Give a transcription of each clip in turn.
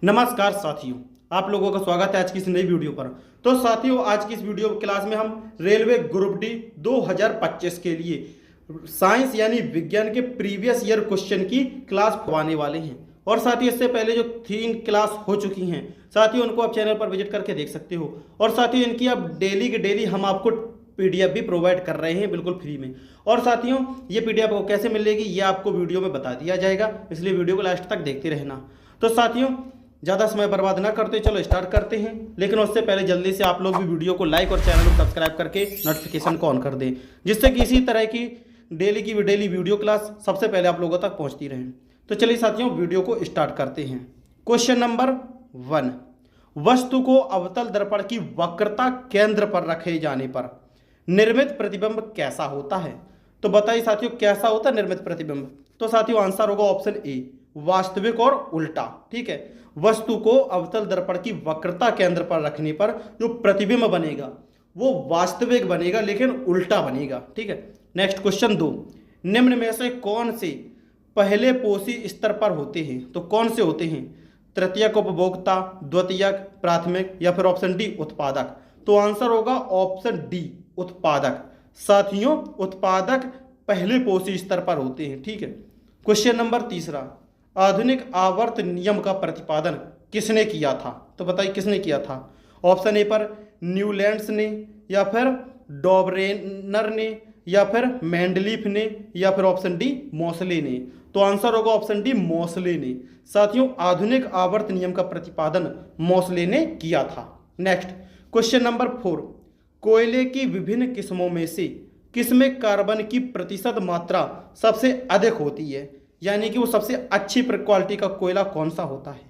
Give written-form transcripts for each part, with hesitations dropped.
नमस्कार साथियों, आप लोगों का स्वागत है आज की इस नई वीडियो पर। तो साथियों, आज की इस वीडियो क्लास में हम रेलवे ग्रुप डी 2025 के लिए साइंस यानी विज्ञान के प्रीवियस ईयर क्वेश्चन की क्लास पढ़ाने वाले हैं। और साथियों, इससे पहले जो 3 क्लास हो चुकी हैं साथियों, उनको आप चैनल पर विजिट करके देख सकते हो। और साथियों, इनकी अब डेली की डेली हम आपको पीडीएफ भी प्रोवाइड कर रहे हैं बिल्कुल फ्री में। और साथियों, ये पीडीएफ को कैसे मिलेगी ये आपको वीडियो में बता दिया जाएगा, इसलिए वीडियो को लास्ट तक देखते रहना। तो साथियों, ज़्यादा समय बर्बाद ना करते चलो स्टार्ट करते हैं। लेकिन उससे पहले जल्दी से आप लोग भी वीडियो को लाइक और चैनल को सब्सक्राइब करके नोटिफिकेशन को ऑन कर दें, जिससे कि इसी तरह की डेली वीडियो क्लास सबसे पहले आप लोगों तक पहुंचती रहे। तो चलिए साथियों, वीडियो को स्टार्ट करते हैं। क्वेश्चन नंबर 1, वस्तु को अवतल दर्पण की वक्रता केंद्र पर रखे जाने पर निर्मित प्रतिबिंब कैसा होता है? तो बताइए साथियों, कैसा होता है निर्मित प्रतिबिंब? तो साथियों, आंसर होगा ऑप्शन ए, वास्तविक और उल्टा। ठीक है, वस्तु को अवतल दर्पण की वक्रता केंद्र पर रखने पर जो प्रतिबिंब बनेगा वो वास्तविक बनेगा लेकिन उल्टा बनेगा। ठीक है, नेक्स्ट क्वेश्चन 2, निम्न में से कौन से पहले पोषी स्तर पर होते हैं? तो कौन से होते हैं? तृतीयक उपभोक्ता, द्वितीयक, प्राथमिक या फिर ऑप्शन डी उत्पादक? तो आंसर होगा ऑप्शन डी, उत्पादक। साथियों, उत्पादक पहले पोषी स्तर पर होते हैं। ठीक है, क्वेश्चन नंबर 3, आधुनिक आवर्त नियम का प्रतिपादन किसने किया था? तो बताइए किसने किया था? ऑप्शन ए पर न्यूलैंड्स ने, या फिर डॉबरेनर ने, या फिर मेंडलीफ ने, या फिर ऑप्शन डी मोसले ने? तो आंसर होगा ऑप्शन डी, मोसले ने। साथियों, आधुनिक आवर्त नियम का प्रतिपादन मोसले ने किया था। नेक्स्ट क्वेश्चन नंबर 4, कोयले की विभिन्न किस्मों में से किसमें कार्बन की प्रतिशत मात्रा सबसे अधिक होती है? यानी कि वो सबसे अच्छी क्वालिटी का कोयला कौन सा होता है?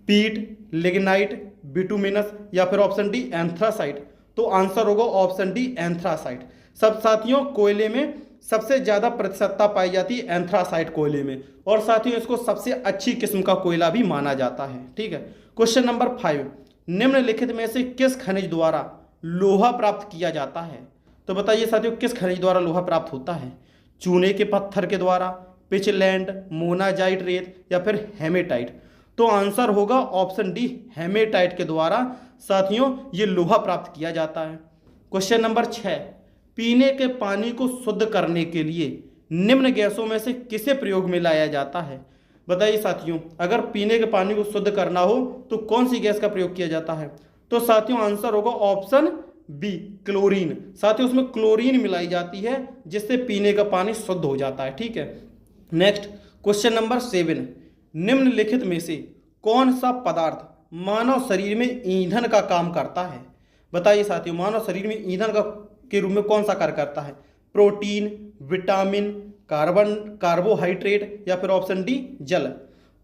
पीट, लिग्नाइट, बिटुमिनस या फिर ऑप्शन डी एंथ्रासाइट? तो आंसर होगा ऑप्शन डी, एंथ्रासाइट। सब साथियों, कोयले में सबसे ज़्यादा प्रतिशतता पाई जाती है एंथ्रासाइट कोयले में, और साथियों इसको सबसे अच्छी किस्म का कोयला भी माना जाता है। ठीक है, क्वेश्चन नंबर 5, निम्नलिखित में से किस खनिज द्वारा लोहा प्राप्त किया जाता है? तो बताइए साथियों, किस खनिज द्वारा लोहा प्राप्त होता है? चूने के पत्थर के द्वारा, पिचलैंड, मोनाजाइट रेत या फिर हेमेटाइट? तो आंसर होगा ऑप्शन डी, हेमेटाइट के द्वारा साथियों ये लोहा प्राप्त किया जाता है। क्वेश्चन नंबर 6, पीने के पानी को शुद्ध करने के लिए निम्न गैसों में से किसे प्रयोग में लाया जाता है? बताइए साथियों, अगर पीने के पानी को शुद्ध करना हो तो कौन सी गैस का प्रयोग किया जाता है? तो साथियों आंसर होगा ऑप्शन बी, क्लोरीन। साथियों, उसमें क्लोरीन मिलाई जाती है जिससे पीने का पानी शुद्ध हो जाता है। ठीक है, नेक्स्ट क्वेश्चन नंबर 7, निम्नलिखित में से कौन सा पदार्थ मानव शरीर में ईंधन का काम करता है? बताइए साथियों, मानव शरीर में ईंधन का के रूप में कौन सा कार्य करता है? प्रोटीन, विटामिन, कार्बोहाइड्रेट या फिर ऑप्शन डी जल?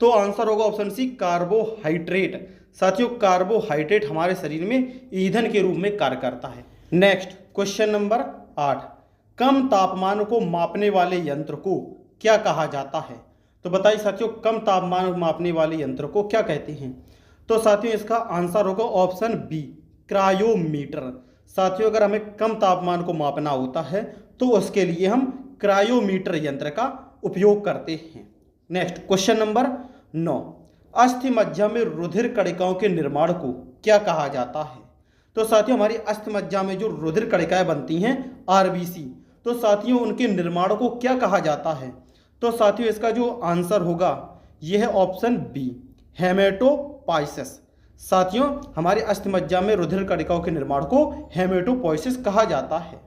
तो आंसर होगा ऑप्शन सी, कार्बोहाइड्रेट। साथियों, कार्बोहाइड्रेट हमारे शरीर में ईंधन के रूप में कार्य करता है। नेक्स्ट क्वेश्चन नंबर 8, कम तापमान को मापने वाले यंत्र को क्या कहा जाता है? तो बताइए साथियों, कम तापमान मापने वाले यंत्र को क्या कहते हैं? तो साथियों इसका आंसर होगा ऑप्शन बी, क्रायोमीटर। साथियों, अगर हमें कम तापमान को मापना होता है तो उसके लिए हम क्रायोमीटर यंत्र का उपयोग करते हैं। नेक्स्ट क्वेश्चन नंबर 9, अस्थि मज्जा में रुधिर कणिकाओं के निर्माण को क्या कहा जाता है? तो साथियों, हमारी अस्थि मज्जा में जो रुधिर कणिकाएं बनती हैं आरबीसी, तो साथियों उनके निर्माण को क्या कहा जाता है? तो साथियों इसका जो आंसर होगा यह है ऑप्शन बी, हेमेटोपोइसिस। साथियों, हमारे अस्थि मज्जा में रुधिर कणिकाओं के निर्माण को हेमेटोपोइसिस कहा जाता है।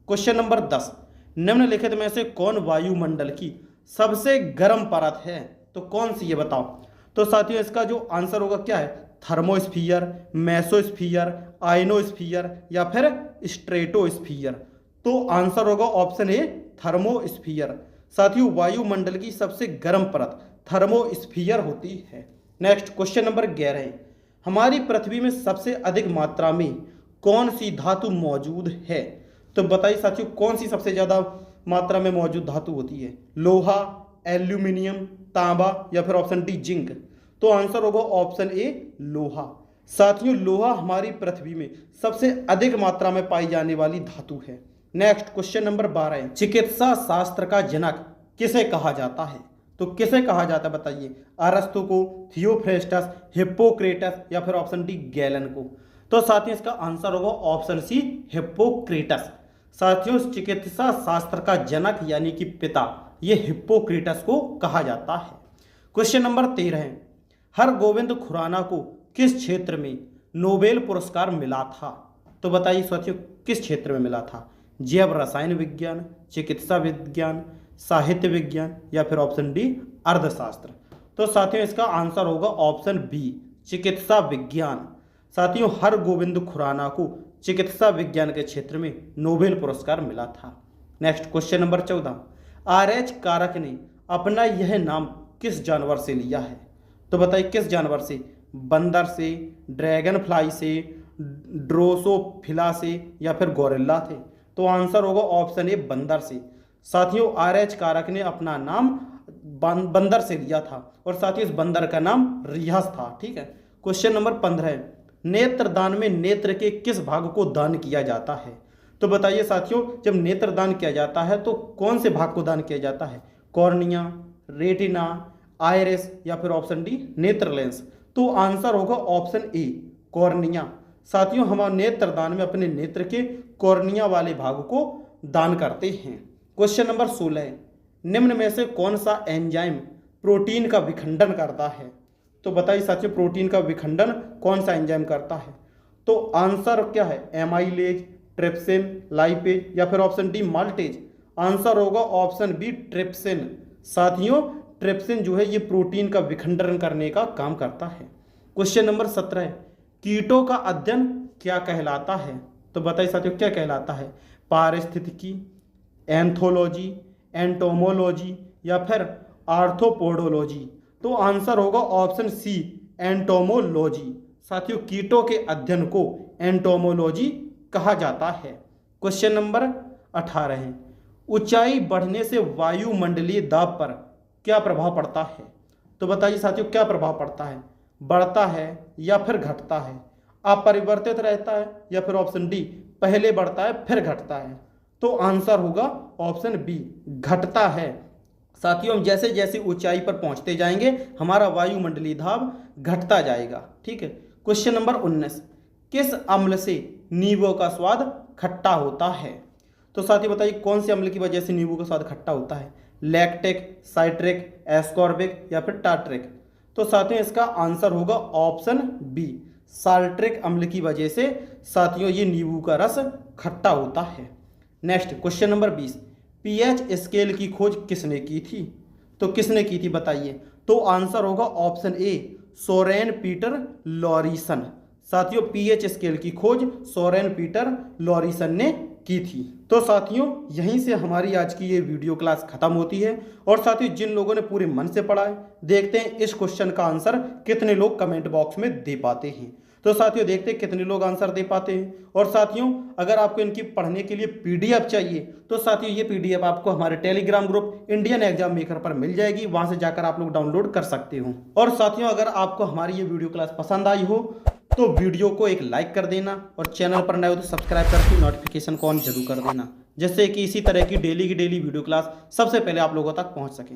क्वेश्चन नंबर 10, निम्नलिखित में से कौन वायुमंडल की सबसे गर्म परत है? तो कौन सी ये बताओ? तो साथियों इसका जो आंसर होगा क्या है? थर्मोस्फीयर, मेसोस्फीयर, आयनोस्फीयर या फिर स्ट्रेटोस्फीयर? तो आंसर होगा ऑप्शन ए, थर्मोस्फीयर। साथियों, वायुमंडल की सबसे गर्म परत थर्मोस्फीयर होती है। नेक्स्ट क्वेश्चन नंबर 11, हमारी पृथ्वी में सबसे अधिक मात्रा में कौन सी धातु मौजूद है? तो बताइए साथियों, कौन सी सबसे ज़्यादा मात्रा में मौजूद धातु होती है? लोहा, एल्यूमिनियम, तांबा या फिर ऑप्शन डी जिंक? तो आंसर होगा ऑप्शन ए, लोहा। साथियों, लोहा हमारी पृथ्वी में सबसे अधिक मात्रा में पाई जाने वाली धातु है। नेक्स्ट क्वेश्चन नंबर 12, चिकित्सा शास्त्र का जनक किसे कहा जाता है? तो किसे कहा जाता है बताइए? अरस्तु को, थियोफ्रेस्टस, हिप्पोक्रेटस या फिर ऑप्शन डी गैलन को। तो साथियों इसका आंसर होगा ऑप्शन सी हिप्पोक्रेटस। साथियों चिकित्सा शास्त्र का जनक यानी कि पिता ये हिप्पोक्रेटस को कहा जाता है। क्वेश्चन नंबर 13 है, हरगोविंद खुराना को किस क्षेत्र में नोबेल पुरस्कार मिला था? तो बताइए साथियों किस क्षेत्र में मिला था? जैव रसायन विज्ञान, चिकित्सा विज्ञान, साहित्य विज्ञान या फिर ऑप्शन डी अर्थशास्त्र। तो साथियों इसका आंसर होगा ऑप्शन बी चिकित्सा विज्ञान। साथियों हरगोविंद खुराना को चिकित्सा विज्ञान के क्षेत्र में नोबेल पुरस्कार मिला था। नेक्स्ट क्वेश्चन नंबर 14, RH कारक ने अपना यह नाम किस जानवर से लिया है? तो बताइए किस जानवर से? बंदर से, ड्रैगन फ्लाई से, ड्रोसोफिला से या फिर गोरिल्ला थे? तो आंसर होगा ऑप्शन ए बंदर से। साथियों RH कारक ने अपना नाम बंदर से लिया था और साथियों इस बंदर का नाम रिहस था। ठीक है। क्वेश्चन नंबर 15 है, नेत्रदान में नेत्र के किस भाग को दान किया जाता है? तो बताइए साथियों जब नेत्र दान किया जाता है तो कौन से भाग को दान किया जाता है? कॉर्निया, रेटिना, आइरिस या फिर ऑप्शन डी नेत्र लेंस? तो आंसर होगा ऑप्शन ए कॉर्निया। साथियों हम नेत्र दान में अपने नेत्र के कॉर्निया वाले भाग को दान करते हैं। क्वेश्चन नंबर 16 है, निम्न में से कौन सा एंजाइम प्रोटीन का विखंडन करता है? तो बताइए साथियों प्रोटीन का विखंडन कौन सा एंजाइम करता है? तो आंसर क्या है? एमाइलेज, ट्रिप्सिन, लाइपेज या फिर ऑप्शन डी माल्टेज? आंसर होगा ऑप्शन बी ट्रिप्सिन। साथियों ट्रिप्सिन जो है ये प्रोटीन का विखंडन करने का काम करता है। क्वेश्चन नंबर 17 है, कीटों का अध्ययन क्या कहलाता है? तो बताइए साथियों क्या कहलाता है? पारिस्थितिकी, एंथोलॉजी, एंटोमोलॉजी या फिर आर्थ्रोपोडोलॉजी? तो आंसर होगा ऑप्शन सी एंटोमोलॉजी। साथियों कीटों के अध्ययन को एंटोमोलॉजी कहा जाता है। क्वेश्चन नंबर 18 है, ऊंचाई बढ़ने से वायुमंडलीय दाब पर क्या प्रभाव पड़ता है? तो बताइए साथियों क्या प्रभाव पड़ता है? बढ़ता है या फिर घटता है? अपरिवर्तित रहता है या फिर ऑप्शन डी पहले बढ़ता है फिर घटता है? तो आंसर होगा ऑप्शन बी घटता है। साथियों हम जैसे जैसे ऊंचाई पर पहुंचते जाएंगे हमारा वायुमंडलीय दाब घटता जाएगा। ठीक है। क्वेश्चन नंबर 19, किस अम्ल से नींबू का स्वाद खट्टा होता है? तो साथियों बताइए कौन से अम्ल की वजह से नींबू का स्वाद खट्टा होता है? लैक्टिक, साइट्रिक, एस्कॉर्बिक या फिर टार्ट्रिक? तो साथियों इसका आंसर होगा ऑप्शन बी साल्ट्रिक अम्ल की वजह से साथियों ये नींबू का रस खट्टा होता है। Next question number 20, pH scale की खोज किसने की थी? तो किसने की थी बताइए? तो आंसर होगा ऑप्शन ए सोरेन पीटर लॉरिसन। साथियों पीएच स्केल की खोज सोरेन पीटर लॉरिसन ने की थी। तो साथियों यहीं से हमारी आज की ये वीडियो क्लास खत्म होती है। और साथियों जिन लोगों ने पूरे मन से पढ़ा है देखते हैं इस क्वेश्चन का आंसर कितने लोग कमेंट बॉक्स में दे पाते हैं। तो साथियों देखते हैं कितने लोग आंसर दे पाते हैं। और साथियों अगर आपको इनकी पढ़ने के लिए पीडीएफ चाहिए तो साथियों ये पीडीएफ आपको हमारे Telegram group Indian exam maker पर मिल जाएगी, वहां से जाकर आप लोग डाउनलोड कर सकते हो। और साथियों अगर आपको हमारी ये वीडियो क्लास पसंद आई हो तो वीडियो को एक लाइक कर देना और चैनल पर नए हो तो सब्सक्राइब करके नोटिफिकेशन को ऑन जरूर कर देना, जिससे कि इसी तरह की डेली वीडियो क्लास सबसे पहले आप लोगों तक पहुंच सके।